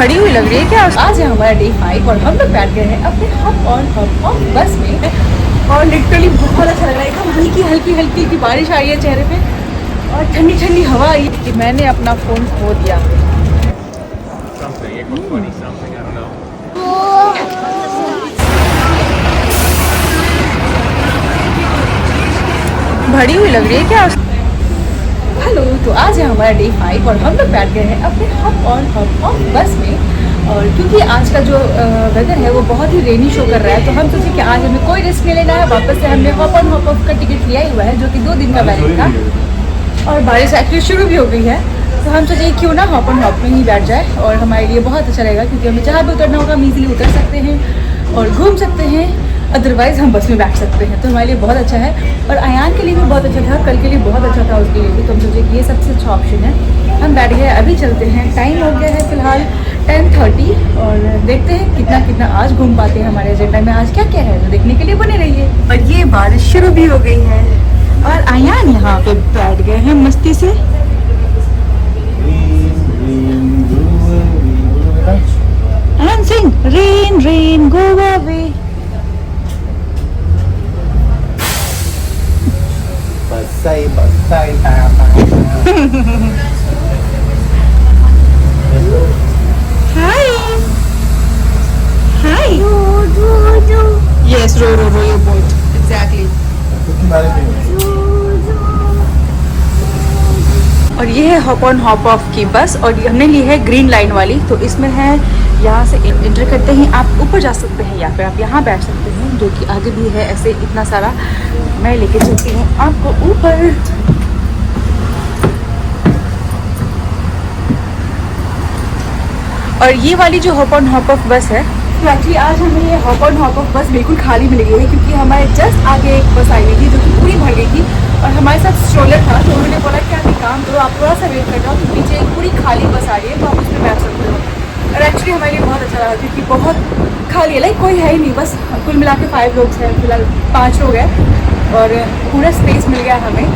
भरी हुई लग रही है क्या? आज है हमारा डे 5 और हम लोग बैठ गए हैं अपने हॉप ऑन हॉप ऑफ बस में और लिटरली बहुत अच्छा लग रहा है। एकदम हल्की हल्की हल्की की बारिश आई है चेहरे पे और ठंडी ठंडी हवा आई है कि मैंने अपना फ़ोन खो दिया। भरी हुई लग रही है क्या? हेलो, तो आज है हमारा डे 5 और हम लोग बैठ गए हैं अपने हॉप ऑन हॉप ऑफ बस में। और क्योंकि आज का जो वेदर है वो बहुत ही रेनी शो कर रहा है, तो हम सोचे कि आज हमें कोई रिस्क नहीं लेना है। वापस से हमने हॉप ऑन हॉप ऑफ का टिकट लिया ही हुआ है, जो कि 2 दिन का वैलिड था और बारिश एक्चुअली शुरू भी हो गई है। तो हम सोचे क्यों ना हॉप ऑन हॉप में ही बैठ जाए और हमारे लिए बहुत अच्छा रहेगा, क्योंकि हमें जहाँ भी उतरना होगा हम ईजिली उतर सकते हैं और घूम सकते हैं। अदरवाइज़ हम बस में बैठ सकते हैं, तो हमारे लिए बहुत अच्छा है। और अयान के लिए भी बहुत अच्छा था, कल के लिए बहुत अच्छा था उसके लिए भी। तो हम सोचे कि ये सबसे अच्छा ऑप्शन है। हम बैठ गए, अभी चलते हैं। टाइम हो गया है फ़िलहाल 10:30 और देखते हैं कितना कितना आज घूम पाते हैं। हमारे एजेंडा में आज क्या क्या है, तो देखने के लिए बने रहिए। और ये बारिश शुरू भी हो गई है और अयान यहाँ पे बैठ गए हैं मस्ती से। Ayaan Singh rain rain go away. Basay, tama. Hi. Hi. Yes, row your boat. Exactly. और ये है हॉप ऑन हॉप ऑफ की बस और हमने ली है ग्रीन लाइन वाली। तो इसमें है यहाँ से एंटर करते ही आप ऊपर जा सकते हैं या फिर आप यहाँ बैठ सकते हैं, जो कि आगे भी है ऐसे इतना सारा। मैं लेके चलती हूँ आपको ऊपर। और ये वाली जो हॉप ऑन हॉप ऑफ बस है, तो एक्चुअली आज हमें ये हॉप ऑन हॉप ऑफ बस बिल्कुल खाली मिल गई है, क्योंकि हमारे जस्ट आगे एक बस आई हुई थी जो कि पूरी भर गई थी और हमारे साथ स्ट्रोलर था। तो उन्होंने बोला कि आप एक काम करो, आप थोड़ा सा वेट कर जाओ, तो पीछे एक पूरी खाली बस आ रही है, तो आप उसमें बैठ सकते हो। और एक्चुअली हमारे लिए बहुत अच्छा लगा, क्योंकि बहुत खाली है, लाइक कोई है ही नहीं। बस कुल मिला के 5 लोग हैं, फिलहाल 5 लोग हैं और पूरा स्पेस मिल गया हमें।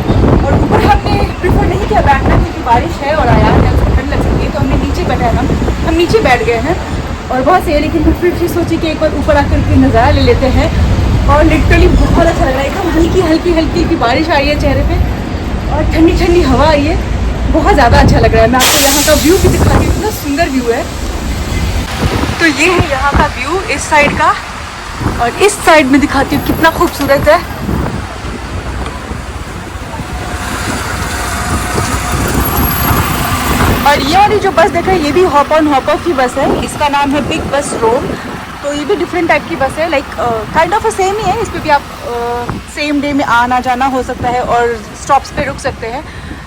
और ऊपर हमने प्रेफर नहीं किया बैठना, क्योंकि बारिश है और आया है, उसको ठंड लग सकती है, तो हमने नीचे बैठा है। हम नीचे बैठ गए हैं और बहुत सही है। लेकिन फिर सोची कि एक बार ऊपर आकर के नज़ारा ले लेते हैं और लिटरली बहुत अच्छा लग रहा है। एकदम हल्की हल्की हल्की की बारिश आई है चेहरे पे और ठंडी ठंडी हवा आई है, बहुत ज़्यादा अच्छा लग रहा है। मैं आपको यहाँ का व्यू भी दिखाती हूँ, इतना सुंदर व्यू है। तो ये है यहाँ का व्यू इस साइड का, और इस साइड में दिखाती हूँ कितना खूबसूरत है। और ये वाली जो बस देखा है, ये भी हॉप ऑन हॉप ऑफ की बस है। इसका नाम है बिग बस रोम। तो ये भी डिफरेंट टाइप की बस है, लाइक काइंड ऑफ सेम ही है। इस पर भी आप सेम डे में आना जाना हो सकता है और स्टॉप्स पे रुक सकते हैं।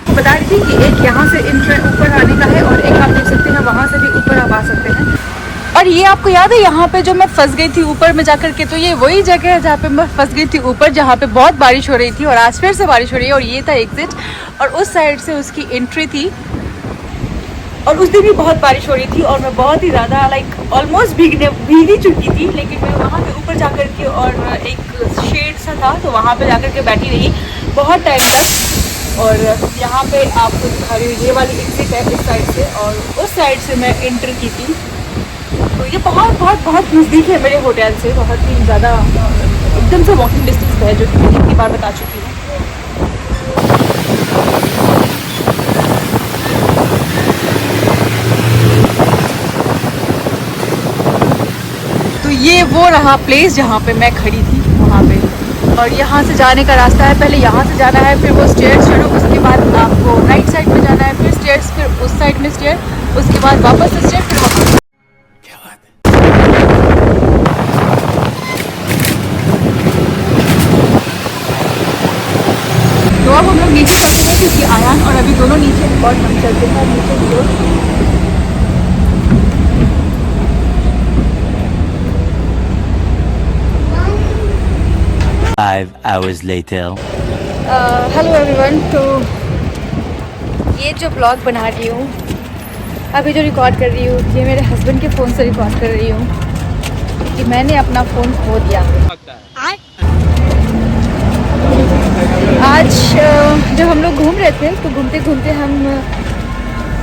तो बता रही थी कि एक यहाँ से ऊपर आने का है और एक आप देख सकते हैं वहाँ से भी ऊपर आप आ सकते हैं। और ये आपको याद है यहाँ पे जो मैं फंस गई थी ऊपर में जाकर के, तो ये वही जगह है जहाँ पे मैं फंस गई थी ऊपर, जहाँ पे बहुत बारिश हो रही थी और आज फिर से बारिश हो रही है। और ये था एग्जिट और उस साइड से उसकी एंट्री थी। और उस दिन भी बहुत बारिश हो रही थी और मैं बहुत ही ज़्यादा लाइक ऑलमोस्ट भीग ही चुकी थी। लेकिन मैं वहाँ पे ऊपर जाकर के और एक शेड सा था, तो वहाँ पे जाकर के बैठी रही बहुत टाइम तक। और यहाँ पे आपको दिखा रही हूँ, ये वाली एग्जिट है इस साइड से और उस साइड से मैं एंटर की थी। तो ये बहुत बहुत बहुत नज़दीक है मेरे होटल से, बहुत ही ज़्यादा एकदम से वॉकिंग डिस्टेंस पे है, जो कि मैं कितनी बार बता चुकी हूँ। तो ये वो रहा प्लेस जहाँ पे मैं खड़ी थी वहाँ पे। और यहाँ से जाने का रास्ता है, पहले यहाँ से जाना है, फिर वो स्टेयर्स चढ़ो, उसके बाद आपको राइट साइड में जाना है, फिर स्टेयर्स, फिर उस साइड में स्टेयर, उसके बाद वापस से स्टेयर, फिर वहाँ। तो अब हम लोग नीचे चलते हैं, क्योंकि आयान और अभी दोनों नीचे और हम चलते हैं नीचे की ओर। 5 hours later. Hello everyone. तो ये जो ब्लॉग बना रही हूँ, अभी जो रिकॉर्ड कर रही हूँ, ये मेरे हस्बैंड के फ़ोन से रिकॉर्ड कर रही हूँ कि मैंने अपना फ़ोन खो दिया। आज जब हम लोग घूम रहे थे, तो घूमते घूमते हम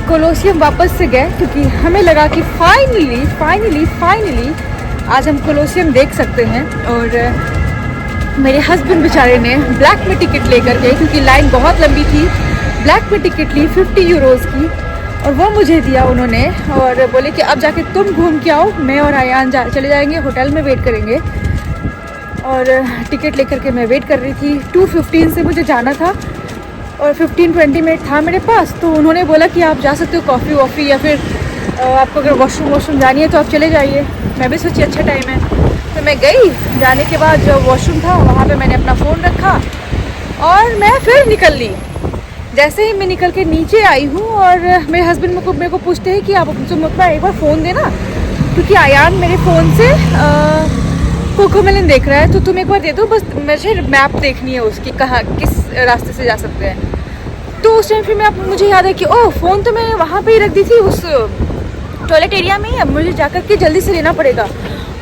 कोलोसियम वापस से गए क्योंकि हमें लगा कि फाइनली आज हम कोलोसियम देख सकते हैं। और मेरे हस्बैंड बेचारे ने ब्लैक में टिकट लेकर गए क्योंकि लाइन बहुत लंबी थी। ब्लैक में टिकट ली 50 यूरोज़ की और वो मुझे दिया उन्होंने और बोले कि अब जाके तुम घूम के आओ, मैं और आयान चले जाएंगे, होटल में वेट करेंगे। और टिकट लेकर के मैं वेट कर रही थी। 2:15 से मुझे जाना था और 15-20 मिनट था मेरे पास। तो उन्होंने बोला कि आप जा सकते हो कॉफ़ी वॉफ़ी या फिर आपको अगर वॉशरूम जानी है तो आप चले जाइए। मैं भी सोची अच्छा टाइम है, तो मैं गई। जाने के बाद जो वॉशरूम था वहाँ पे मैंने अपना फ़ोन रखा और मैं फिर निकल ली। जैसे ही मैं निकल के नीचे आई हूँ और मेरे हस्बैंड मेरे को पूछते हैं कि आप तुम अपना एक बार फ़ोन देना, क्योंकि आयान मेरे फ़ोन से कोकोमेलन देख रहा है, तो तुम एक बार दे दो, बस मुझे मैप देखनी है उसकी, कहाँ किस रास्ते से जा सकते हैं। तो उस टाइम फिर मुझे याद है कि ओह फ़ोन तो मैंने वहाँ पे ही रख दी थी उस टॉयलेट एरिया में ही, अब मुझे जाकर के जल्दी से लेना पड़ेगा।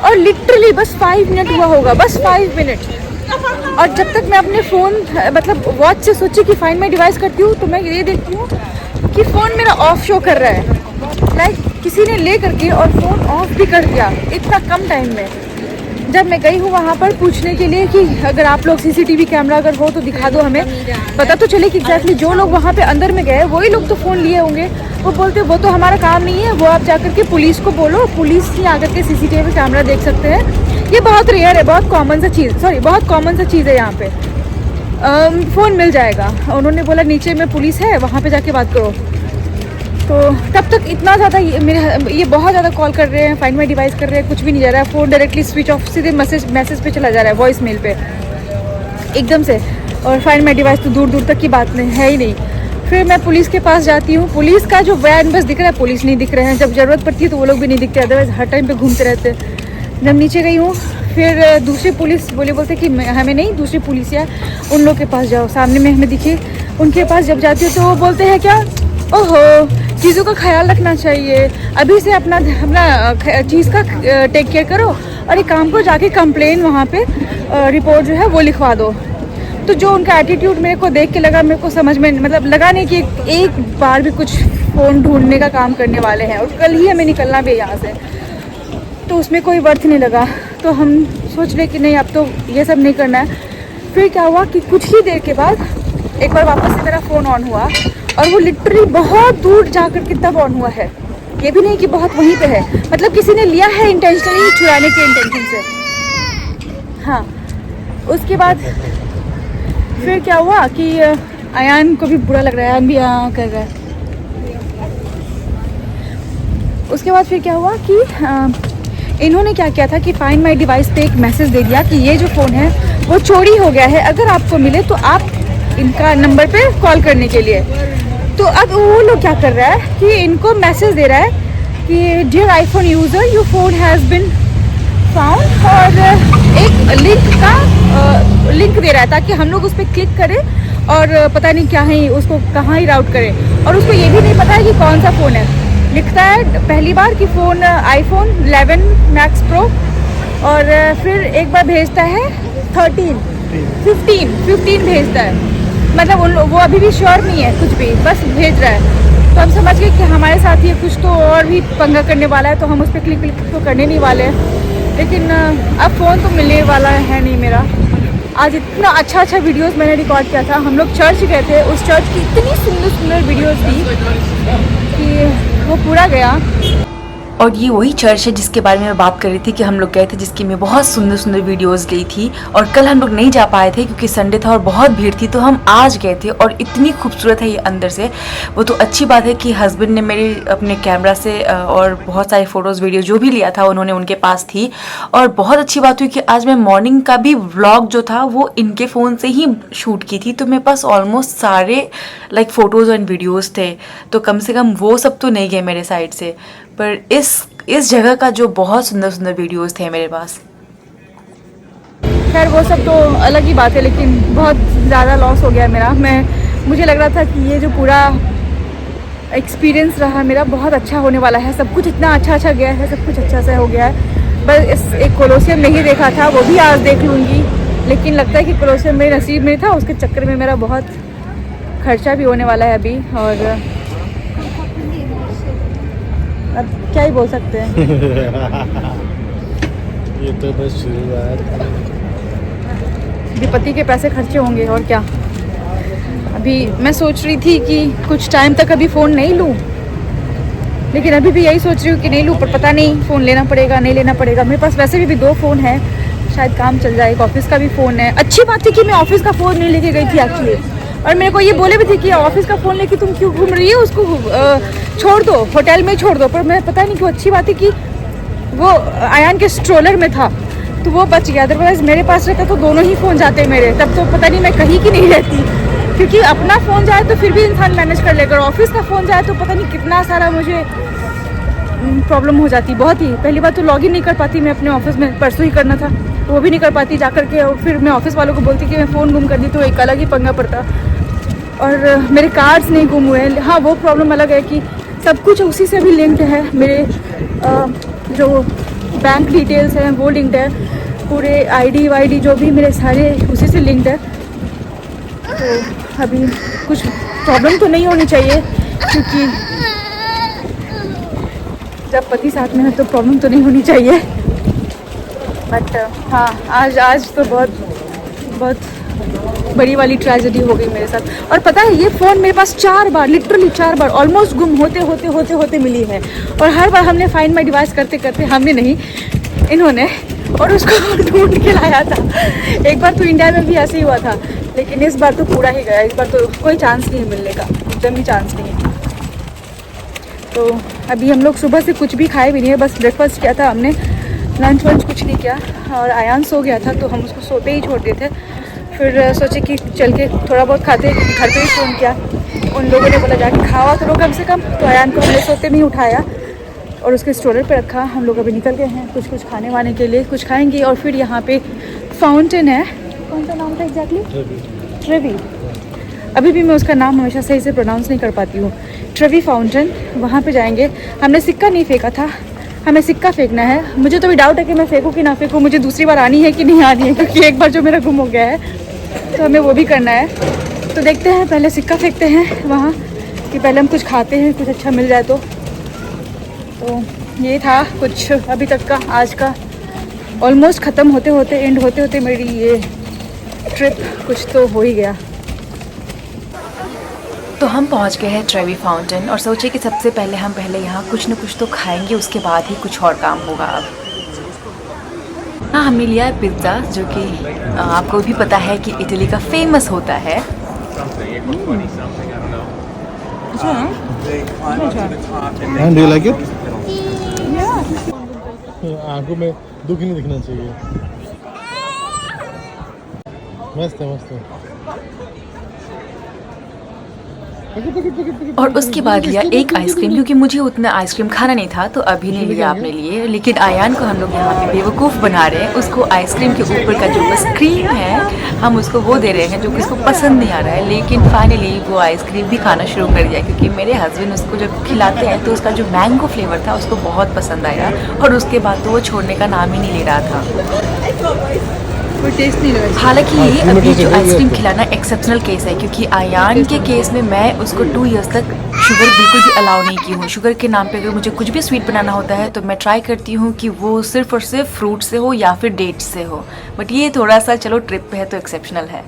और लिटरली बस 5 मिनट हुआ होगा, बस 5 मिनट। और जब तक मैं अपने फ़ोन मतलब वॉच से सोची कि फाइंड माई डिवाइस करती हूँ तो मैं ये देखती हूँ कि फ़ोन मेरा ऑफ शो कर रहा है। लाइक किसी ने ले करके और फ़ोन ऑफ भी कर दिया इतना कम टाइम में। जब मैं गई हूँ वहाँ पर पूछने के लिए कि अगर आप लोग CCTV कैमरा अगर हो तो दिखा दो, हमें पता तो चले कि एग्जैक्टली जो लोग वहाँ पे अंदर में गए वही लोग तो फ़ोन लिए होंगे। वो बोलते वो तो हमारा काम नहीं है, वो आप जाकर के पुलिस को बोलो, पुलिस ही आकर के CCTV कैमरा देख सकते हैं। ये बहुत रेयर है, बहुत कॉमन सा चीज़ है यहाँ पे। फ़ोन मिल जाएगा। उन्होंने बोला नीचे में पुलिस है, वहाँ पे जाके बात करो। तो तब तक इतना ज़्यादा ये बहुत ज़्यादा कॉल कर रहे हैं, फाइंड माई डिवाइस कर रहे हैं, कुछ भी नहीं जा रहा है। फ़ोन डायरेक्टली स्विच ऑफ, सीधे मैसेज पे चला जा रहा है, वॉइस मेल पे एकदम से। और फाइंड माई डिवाइस तो दूर तक की बात नहीं है ही नहीं। फिर मैं पुलिस के पास जाती हूँ। पुलिस का जो वैन बस दिख रहा है, पुलिस नहीं दिख रहे हैं। जब ज़रूरत पड़ती है तो वो लोग भी नहीं दिखते, अदरवाइज हर टाइम पे घूमते रहते हैं। जब नीचे गई हूँ फिर दूसरी पुलिस बोलते कि हमें नहीं, दूसरी पुलिस है उन लोग के पास जाओ, सामने में हमें दिखे। उनके पास जब जाती हूँ तो वो बोलते हैं क्या, ओहो चीज़ों का ख्याल रखना चाहिए, अभी से अपना चीज़ का टेक केयर करो और एक काम को जाके कंप्लेन वहाँ पे रिपोर्ट जो है वो लिखवा दो। तो जो उनका एटीट्यूड मेरे को देख के लगा, मेरे को समझ में मतलब लगा नहीं कि एक बार भी कुछ फ़ोन ढूंढने का काम करने वाले हैं। और कल ही हमें निकलना भी है यहाँ से, तो उसमें कोई वर्थ नहीं लगा। तो हम सोच रहे कि नहीं अब तो ये सब नहीं करना है। फिर क्या हुआ कि कुछ ही देर के बाद एक बार वापस से मेरा फ़ोन ऑन हुआ और वो लिटरली बहुत दूर जाकर के तब ऑन हुआ है। ये भी नहीं कि बहुत वहीं पे है, मतलब किसी ने लिया है इंटेंशनली चुराने के इंटेंशन से। हाँ, उसके बाद फिर क्या हुआ कि आयान को भी बुरा लग रहा है, आयान भी कर रहा है। उसके बाद फिर क्या हुआ कि इन्होंने क्या किया था कि फाइंड माई डिवाइस पे एक मैसेज दे दिया कि ये जो फ़ोन है वो चोरी हो गया है, अगर आपको मिले तो आप इनका नंबर पे कॉल करने के लिए। तो अब वो लोग क्या कर रहा है कि इनको मैसेज दे रहा है कि dear iPhone user your phone has been found, और एक लिंक दे रहा है ताकि हम लोग उस पर क्लिक करें और पता नहीं क्या है उसको कहाँ ही राउट करें। और उसको ये भी नहीं पता है कि कौन सा फ़ोन है। लिखता है पहली बार कि फ़ोन iPhone 11 Max Pro, और फिर एक बार भेजता है 15 भेजता है। मतलब वो अभी भी श्योर नहीं है कुछ भी, बस भेज रहा है। तो हम समझ गए कि हमारे साथ ये कुछ तो और भी पंगा करने वाला है, तो हम उस पर क्लिक तो करने नहीं वाले हैं। लेकिन अब फ़ोन तो मिलने वाला है नहीं मेरा। आज इतना अच्छा वीडियोस मैंने रिकॉर्ड किया था। हम लोग चर्च गए थे, उस चर्च की इतनी सुंदर वीडियोस थी कि वो पूरा गया। और ये वही चर्च है जिसके बारे में मैं बात कर रही थी कि हम लोग गए थे, जिसकी मैं बहुत सुंदर वीडियोस गई थी। और कल हम लोग नहीं जा पाए थे क्योंकि संडे था और बहुत भीड़ थी, तो हम आज गए थे। और इतनी खूबसूरत है ये अंदर से। वो तो अच्छी बात है कि हस्बैंड ने मेरे अपने कैमरा से और बहुत सारे फ़ोटोज़ वीडियो जो भी लिया था उन्होंने उनके पास थी। और बहुत अच्छी बात हुई कि आज मैं मॉर्निंग का भी व्लॉग जो था वो इनके फ़ोन से ही शूट की थी। तो मेरे पास ऑलमोस्ट सारे फ़ोटोज़ एंड वीडियोज़ थे, तो कम से कम वो सब तो नहीं गए मेरे साइड से। पर इस जगह का जो बहुत सुंदर वीडियोस थे मेरे पास। खैर वो सब तो अलग ही बात है, लेकिन बहुत ज़्यादा लॉस हो गया मेरा। मुझे लग रहा था कि ये जो पूरा एक्सपीरियंस रहा मेरा बहुत अच्छा होने वाला है, सब कुछ इतना अच्छा गया है, सब कुछ अच्छा सा हो गया है। बस एक कोलोसियम नहीं देखा था, वो भी आज देख लूँगी। लेकिन लगता है कि कोलोसियम मेरे नसीब में था, उसके चक्कर में मेरा बहुत खर्चा भी होने वाला है अभी। और अब क्या ही बोल सकते हैं। ये तो बस शुरुआत। विपत्ति के पैसे खर्चे होंगे और क्या। अभी मैं सोच रही थी कि कुछ टाइम तक अभी फ़ोन नहीं लूँ, लेकिन अभी भी यही सोच रही हूँ कि नहीं लूँ, पर पता नहीं फ़ोन लेना पड़ेगा नहीं लेना पड़ेगा। मेरे पास वैसे भी 2 फ़ोन हैं, शायद काम चल जाए। एक ऑफिस का भी फ़ोन है। अच्छी बात थी कि मैं ऑफिस का फ़ोन नहीं लेके गई थी एक्चुअली, और मेरे को ये बोले भी थे कि ऑफिस का फ़ोन लेके तुम क्यों घूम रही हो, उसको छोड़ दो, होटल में छोड़ दो। पर मैं पता नहीं क्यों, अच्छी बात है कि वो आयान के स्ट्रोलर में था तो वो बच गया। अदरवाइज मेरे पास रहता तो दोनों ही फ़ोन जाते मेरे, तब तो पता नहीं मैं कहीं की नहीं रहती। क्योंकि अपना फ़ोन जाए तो फिर भी इंसान मैनेज कर लेगा, ऑफिस का फ़ोन जाए तो पता नहीं कितना सारा मुझे प्रॉब्लम हो जाती। बहुत ही पहली बार तो लॉगिन नहीं कर पाती मैं अपने ऑफिस में, परसों ही करना था वो भी नहीं कर पाती जा करके, और फिर मैं ऑफिस वालों को बोलती कि मैं फ़ोन गुम कर दी तो एक अलग ही पंगा पड़ता। और मेरे कार्ड्स नहीं गुम हुए हैं। हाँ, वो प्रॉब्लम अलग है कि सब कुछ उसी से भी लिंक्ड है। मेरे जो बैंक डिटेल्स हैं वो लिंक्ड है, पूरे आईडी वाईडी जो भी मेरे सारे उसी से लिंक्ड है। तो अभी कुछ प्रॉब्लम तो नहीं होनी चाहिए, क्योंकि जब पति साथ में है तो प्रॉब्लम तो नहीं होनी चाहिए। बट हाँ, आज तो बहुत बड़ी वाली ट्रेजेडी हो गई मेरे साथ। और पता है, ये फ़ोन मेरे पास 4 बार, लिटरली 4 बार ऑलमोस्ट गुम होते मिली है। और हर बार हमने फाइंड माय डिवाइस करते करते, हमने नहीं, इन्होंने, और उसको ढूंढ के लाया था। एक बार तो इंडिया में भी ऐसे ही हुआ था, लेकिन इस बार तो पूरा ही गया। इस बार तो कोई चांस नहीं है मिलने का, एकदम ही चांस नहीं है। तो अभी हम लोग सुबह से कुछ भी खाए भी नहीं है, बस ब्रेकफास्ट किया था हमने, लंच वंच कुछ नहीं किया। और आयान सो गया था तो हम उसको सोते ही छोड़ दिए थे। फिर सोचे कि चल के थोड़ा बहुत खाते, घर पे ही फ़ोन किया। उन लोगों ने बोला जाके खावा करो कम से कम, तो आयान को हमने सोते में ही उठाया और उसके स्टोरेज पे रखा। हम लोग अभी निकल गए हैं कुछ खाने वाने के लिए, कुछ खाएंगे। और फिर यहाँ पे फाउंटेन है, कौन सा नाम था एग्जैक्टली? ट्रेवी। अभी भी मैं उसका नाम हमेशा सही से प्रोनाउंस नहीं कर पाती हूँ। ट्रेवी फाउंटेन, वहाँ पे जाएंगे। हमने सिक्का नहीं फेंका था, हमें सिक्का फेंकना है। मुझे तो भी डाउट है कि मैं फेंकूँ कि ना फेंकूँ, मुझे दूसरी बार आनी है कि नहीं आनी है, क्योंकि एक बार जो मेरा गुम हो गया है तो हमें वो भी करना है। तो देखते हैं, पहले सिक्का फेंकते हैं वहाँ, कि पहले हम कुछ खाते हैं, कुछ अच्छा मिल जाए तो ये था कुछ अभी तक का आज का। ऑलमोस्ट ख़त्म होते होते, एंड होते होते मेरी ये ट्रिप कुछ तो हो ही गया। तो हम पहुंच गए हैं ट्रेवी फाउंटेन और सोचे कि सबसे पहले हम यहाँ कुछ न कुछ तो खाएंगे, उसके बाद ही कुछ और काम होगा। अब हाँ, हमने लिया है पिज़्ज़ा, जो कि आपको भी पता है कि इटली का फेमस होता है। And do you like it? आंखों में दुख नहीं दिखना चाहिए। मस्त है, मस्त है। और उसके बाद लिया एक आइसक्रीम, क्योंकि मुझे उतना आइसक्रीम खाना नहीं था तो अभी नहीं लिया अपने लिए। लेकिन आयान को हम लोग यहाँ पे बेवकूफ़ बना रहे हैं। उसको आइसक्रीम के ऊपर का जो बस क्रीम है, हम उसको वो दे रहे हैं जो कि उसको पसंद नहीं आ रहा है। लेकिन फाइनली वो आइसक्रीम भी खाना शुरू कर दिया, क्योंकि मेरे हस्बैंड उसको जब खिलाते हैं तो उसका जो मैंगो फ्लेवर था उसको बहुत पसंद आया। और उसके बाद तो वो छोड़ने का नाम ही नहीं ले रहा था। टेस्ट नहीं लगा। हालांकि ये अभी जो आइसक्रीम खिलाना एक्सेप्शनल केस है, क्योंकि आयान के केस में मैं उसको 2 इयर्स तक शुगर बिल्कुल भी अलाउ नहीं की हूँ। शुगर के नाम पे अगर मुझे कुछ भी स्वीट बनाना होता है तो मैं ट्राई करती हूँ कि वो सिर्फ और सिर्फ फ्रूट से हो या फिर डेट्स से हो। बट ये थोड़ा सा चलो ट्रिप पे है तो एक्सेप्शनल है।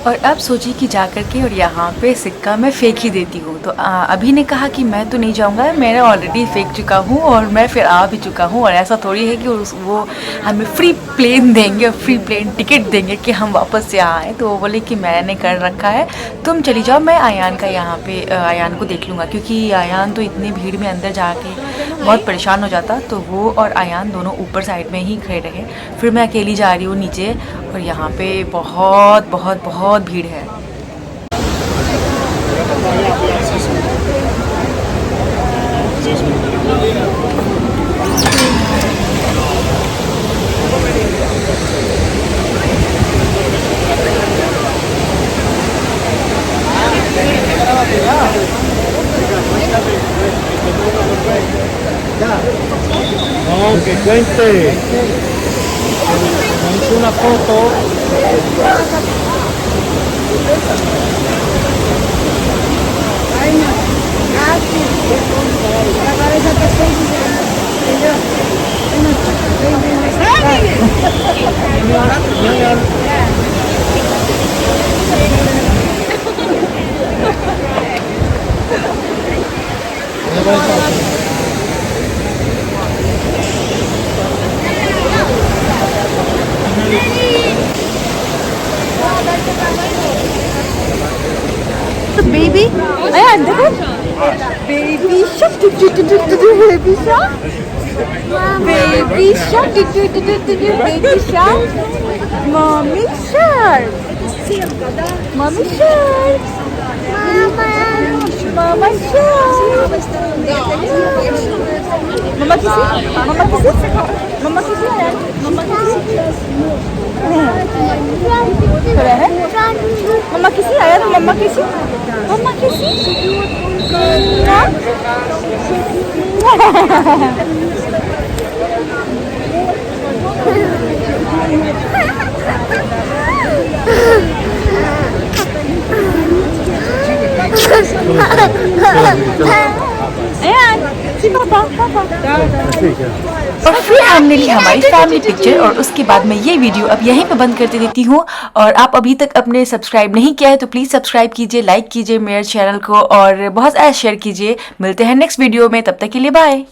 और अब सोची कि जा कर के और यहाँ पे सिक्का मैं फेंक ही देती हूँ। तो अभी ने कहा कि मैं तो नहीं जाऊँगा, मैं ऑलरेडी फेंक चुका हूँ और मैं फिर आ भी चुका हूँ। और ऐसा थोड़ी है कि वो हमें फ्री प्लेन देंगे, फ्री प्लेन टिकट देंगे कि हम वापस से आएँ। तो वो बोले कि मैंने कर रखा है, तुम चली जाओ, मैं आयान का यहाँ पे आयान को देख लूँगा। क्योंकि आयान तो इतनी भीड़ में अंदर जाके बहुत परेशान हो जाता, तो वो और आयान दोनों ऊपर साइड में ही खड़े रहे। फिर मैं अकेली जा रही हूँ नीचे, और यहाँ पे बहुत बहुत बहुत भीड़ है। Okay, cuente. Hice una foto. Baby आया देखो baby shark baby shark baby shark baby shark mummy shark mummy shark mama shark mama किसी मम्मा किसी मम्मा किसी मम्मा किसी है मम्मा किसी आया ना मम्मा किसी और फिर हमने ली हमारी फैमिली पिक्चर और उसके बाद मैं ये वीडियो अब यहीं पे बंद करते देती हूँ। और आप अभी तक अपने सब्सक्राइब नहीं किया है तो प्लीज़ सब्सक्राइब कीजिए, लाइक कीजिए मेरे चैनल को और बहुत ज़्यादा शेयर कीजिए। मिलते हैं नेक्स्ट वीडियो में, तब तक के लिए बाय।